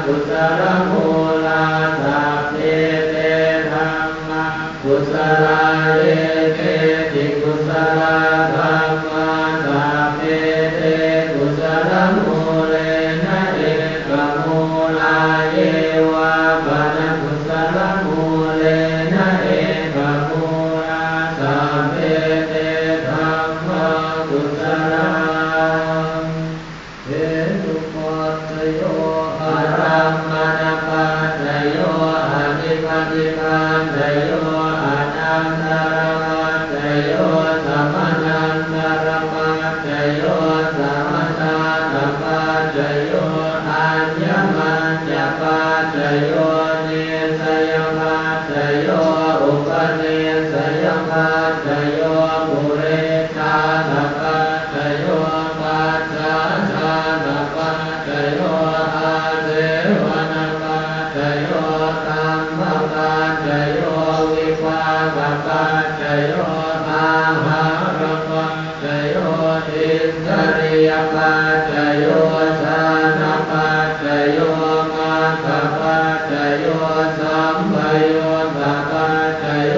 กุศลมูลาสัพเพเต กุศลาเยเตติกุศลาธัมมาสัพเพเตกุศลมูเลนะเอกมูลาเยวะปะนะกุศลมูเลนะเอกมูลาสัพเพเตธัมมากุศลาเหตุปัจจโยอารัมมณปัจจโยอธิปติปัจจโยอนันตรปัจจโยสัมมานันตรปัจจโยสัมมาทานปัจจโยอัญญมัญญปัจจโยเนสยปัจจโยอุปเนสยปัจจโยปุเรชาตปัจจโยปัจจาชาตปัจจโยอาเสวนปัจจโยธัมมปัจจโยวิภาคปัจจโยอาหารปัจจโยอินทรียปัจจโยชานะปัจจโยมัคคปัจจโยสัมปโยตปัจจโย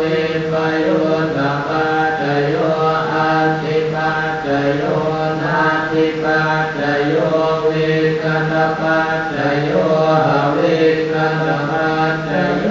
วิปโยตปัจจโยอัตถิปัจจโยนาทิปัจจโยวิคันธปัจจโยอวิคันธปัจจโย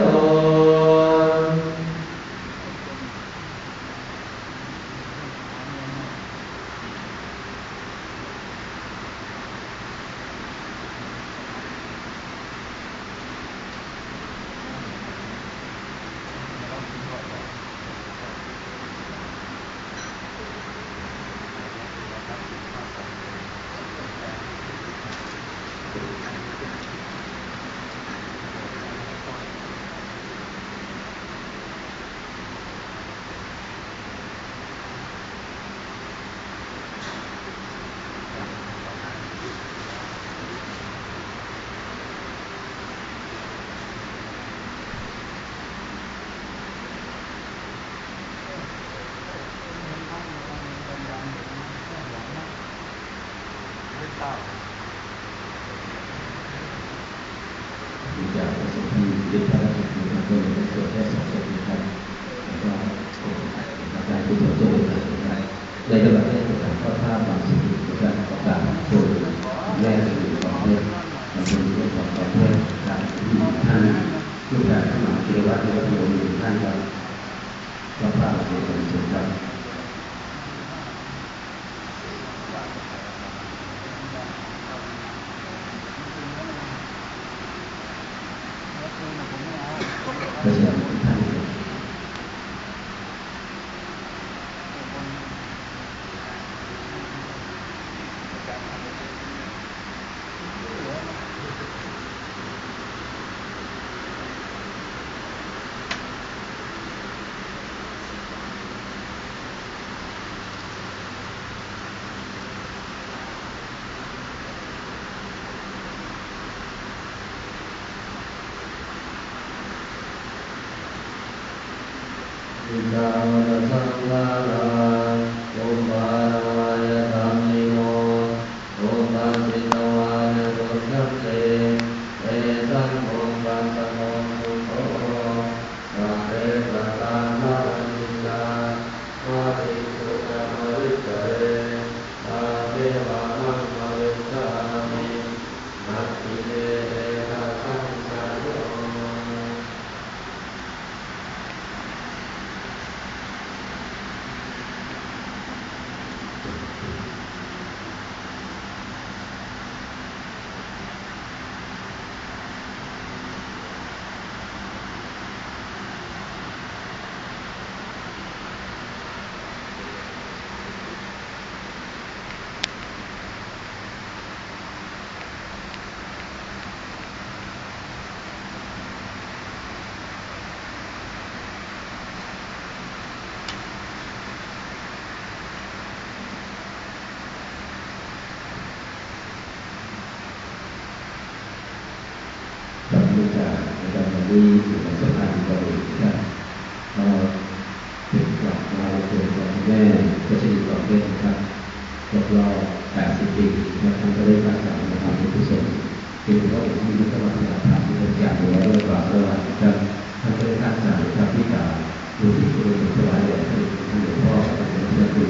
จากประสบที่เป็นภารกิจของเราก็เลยเกิดได้สองส่วนนะครับแล้วก็การที่เราจะเดินทางไปในระดับแรกของข้อท่าบางสิ่งนะครับของการโชว์แรกคือของเรื่องมันเป็นเรื่องของการเรื่องการที่ท่านลูกหลานมาเกี่ยวกับเรื่องโยมท่านครับก็พาเราไปเป็นส่วนครับเพราะฉะนั้นท่านอิทาวะสังฆาราอุปารายธรรมิโนอุปัสสิตวานตุสัพเพเอตังโมปัสสะโมสุโขสัพเพสัตตานาวิญญาณวะริสุขะมริสเรสัพเพวะมังมริสามินัตถิเตเตนะสังสารโยที่สถานบริการเราถึงกลับมาเกิดของแม่ก็จะมีความเป็นครับครบรอบ80 ปีและท่านก็ได้รักษาในทางกุศลเป็นพระองค์ที่มีพระมหากรุณาธิคุณอย่างเหนือด้วยกว่าด้วยครับท่านก็ได้รักษาในพระพิการ ดูที่คุณถวายแด่ท่านหลวงพ่อท่านหลวงพ่อคุณ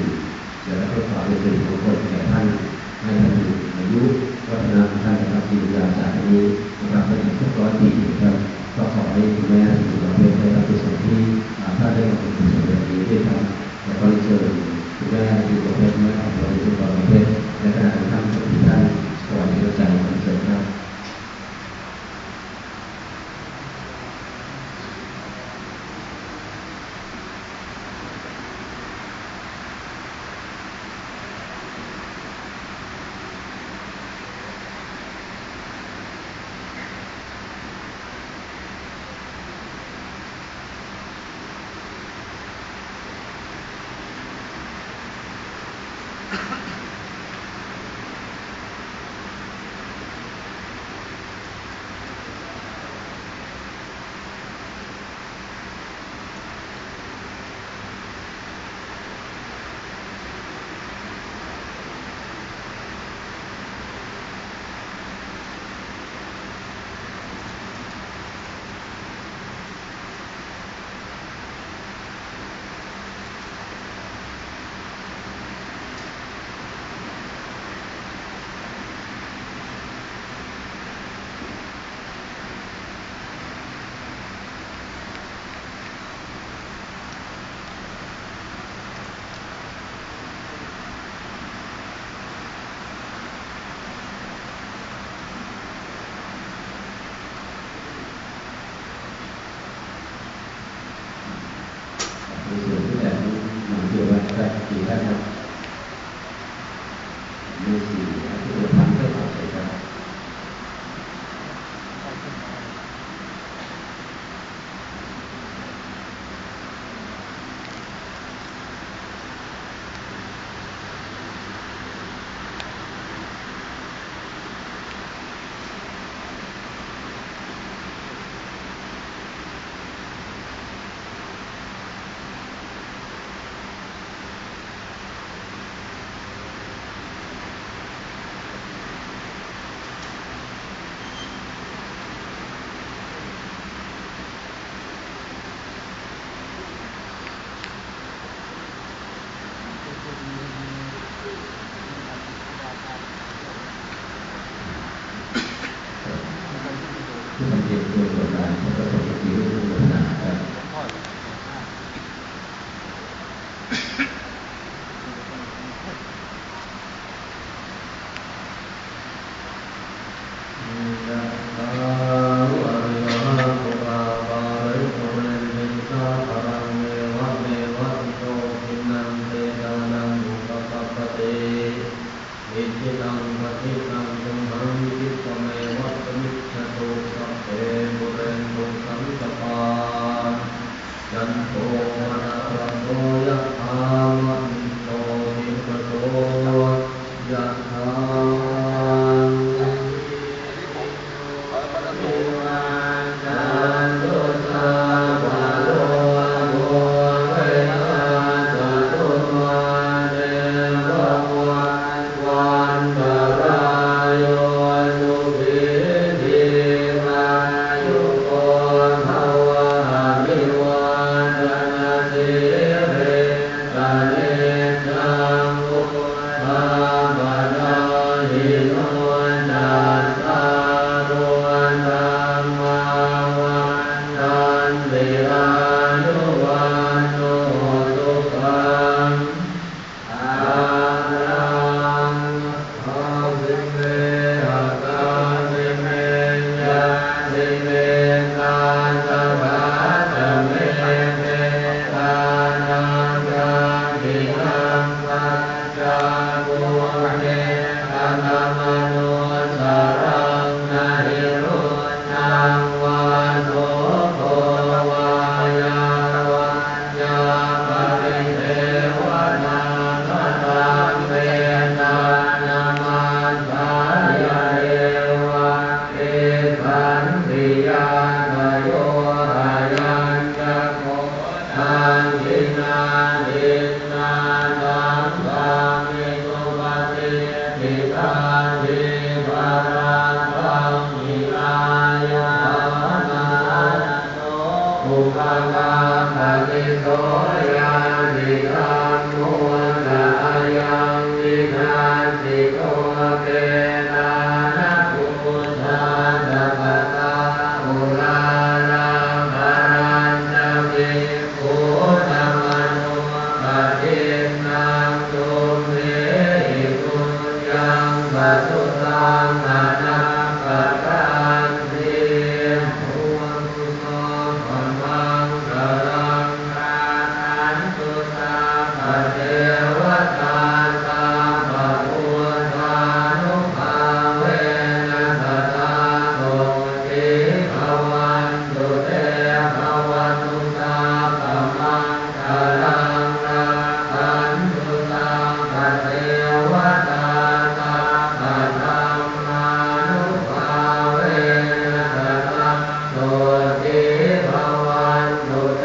แล้วก็ขอเป็นสิริมงคลแก่ท่านให้ท่านมีอายุวัฒนาท่านนะครับที่ยาวจากนี้นะครับไปถึง100 ปีนะครับก็ขอให้คุณแม่สุขภาพได้รับกุศลที่ท่านได้มาเป็นกุศลแบบนี้ด้วยครับแล้วก็เชิญคุณแม่สุขภาพแม่ของเราสุขภาพในขณะที่ท่านถวายเชื้อใจมันเสร็จครับวาโสโภวายา อุปกาปฏิโสยังวิธัมโมจะยังวินาสิโกเกตานะปุชาจะปตาอุราราภรัญจะวิภูธรรมนุปฏินังตุเมหิปุญญังปัสสุตังนานาปการติภูมิโสภมังกรังรานันตุสาภเทวตาสัมภพุทธานุภาเวนะสตาโตติภวันตุเตภวันตุสาภมังกรังรานันตุสัมภเทวตาสัมภธัมมานุภาเวนะสตาโตติภวันตุเต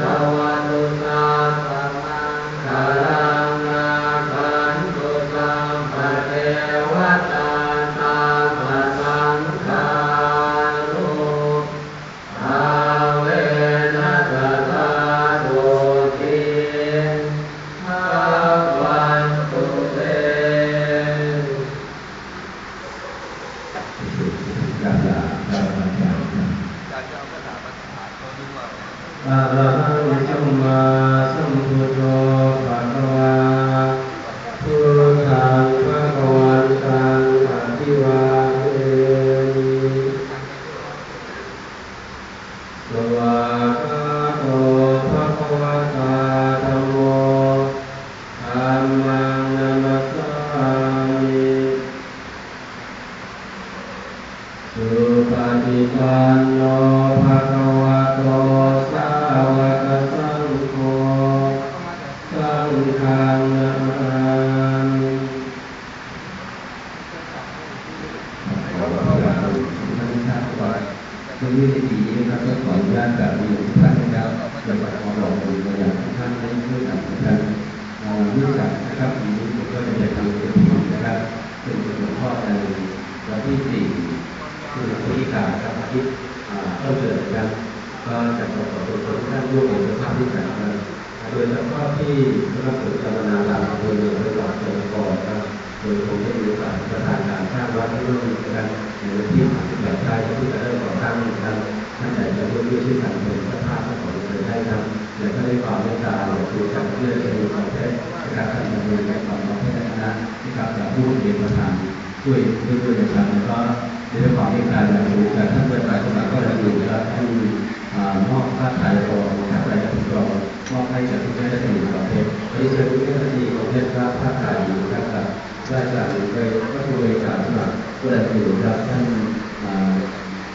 ภวันตุสัพพมังคลังนาคันตุสัมภเทวตาสัพพสังฆานุภาเวนะสตาโตติภวันตุเต อะระหังสัมมาสัมพุทโธภะคะวาพุทธังภะคะวันตังอะภิวาเทมิสวากขาโตภะคะวะตาธัมโมธัมมังนัมมัสสามิสุปฏิปันโนภะคะวะโตสาวกสังโฆสังฆังนามิ ตรงนี้ในปีนี้นะครับก็ขออนุญาตแบบนี้ทุกท่านนะครับจะมาขอบอกบุญมาอย่างทุกท่านได้ช่วยกันนะครับเนื่องจากนะครับปีนี้ผมก็จะทำเต็มที่นะครับซึ่งเป็นหลวงพ่อในวันที่4คือพฤศจิกายนครับอาทิตย์ต้นเดือนนะครับก็จะขอขอบคุณทุกท่านร่วมเป็นเจ้าภาพที่จัดกันโดยเฉพาะที่พระสุจารณาลามอำเภอเมืองจังหวัดสกลนครครับโดยผมได้มีโอกาสประธานการสร้างวัดที่ร่วมกันในวันที่38ไร่ที่จะเริ่มก่อสร้างนะครับท่านใดจะร่วมด้วยช่วยกันเป็นเจ้าภาพก็ขอเชิญได้ครับและก็ได้ความเมตตาคือจากเพื่อนในประเทศนะครับท่านดำเนินการของประเทศคณะนะครับจากผู้เรียนประธานช่วยนะครับแล้วก็ได้ความเมตตาจากผู้จากท่านประธานสมัครก็จะอยู่นะครับท่านมอบผ้าไตรรองผ้าไตรกรองมอบให้กับทุกท่านที่อยู่ประเทศที่เชิญทุกท่านที่ประเทศรับผ้าไตรนะครับได้จากโดยก็คือบริการสำหรับผู้ใดที่อยู่ครับท่าน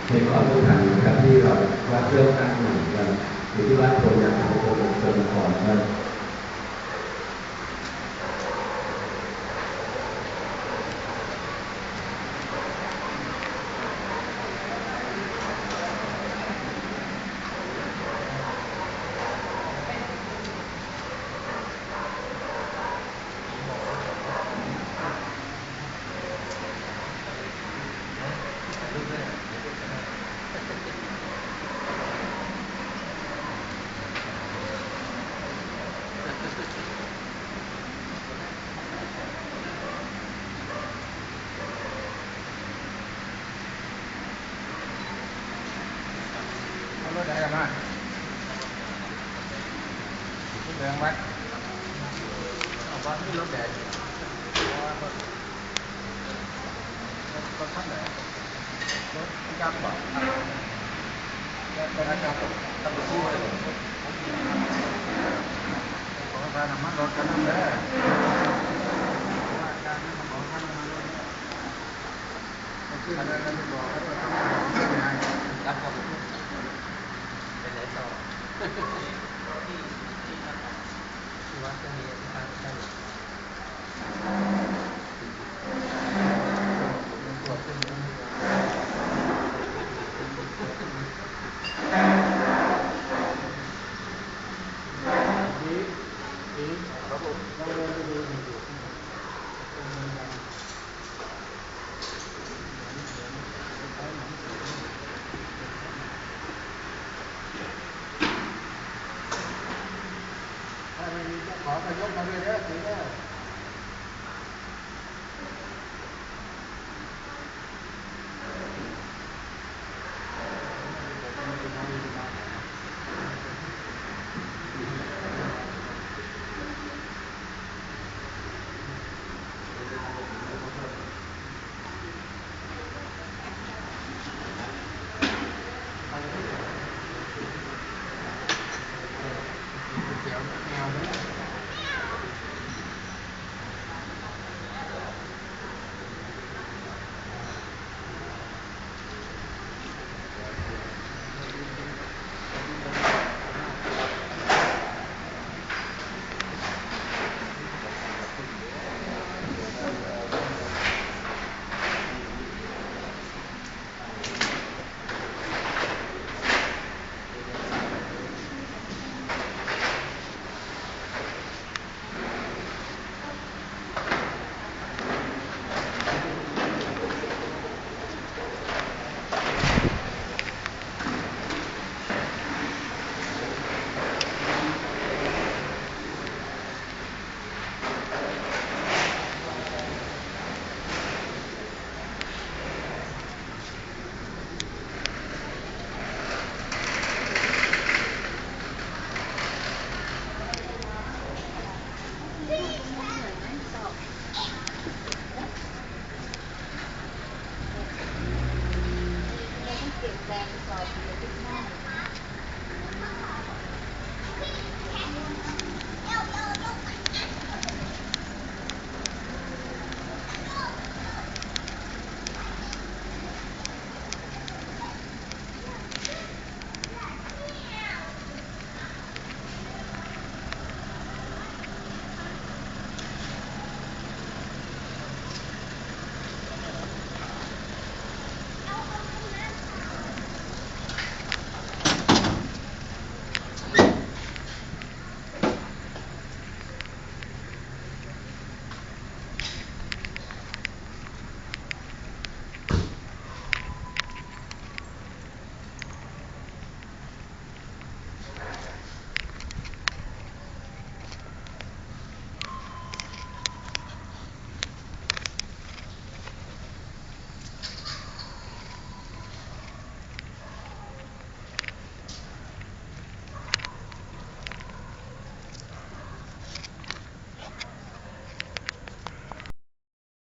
ในความทุกท่านนะครับที่เราวัดเรื่องการหนุนกันอยู่ที่วัดโพธิ์ยาของโพธิ์ก่อนครับรถไหนกันมาเรื่องวัดวัดที่รถแดดรถท่านไหนรถที่จับบ่รถจับตับสู้เลยขอการนำมันรถกันนั่นแหละการนำของท่านมันรถคืออะไรกันบอกแล้วก็ต้องยังไงรับความเป็นไหนต่อที่วัดจะมีการใช้ตัวขึ้นครับผมเราเรียนดู ยกมาเลยเด้อถือเด้อเดี๋ยวแมว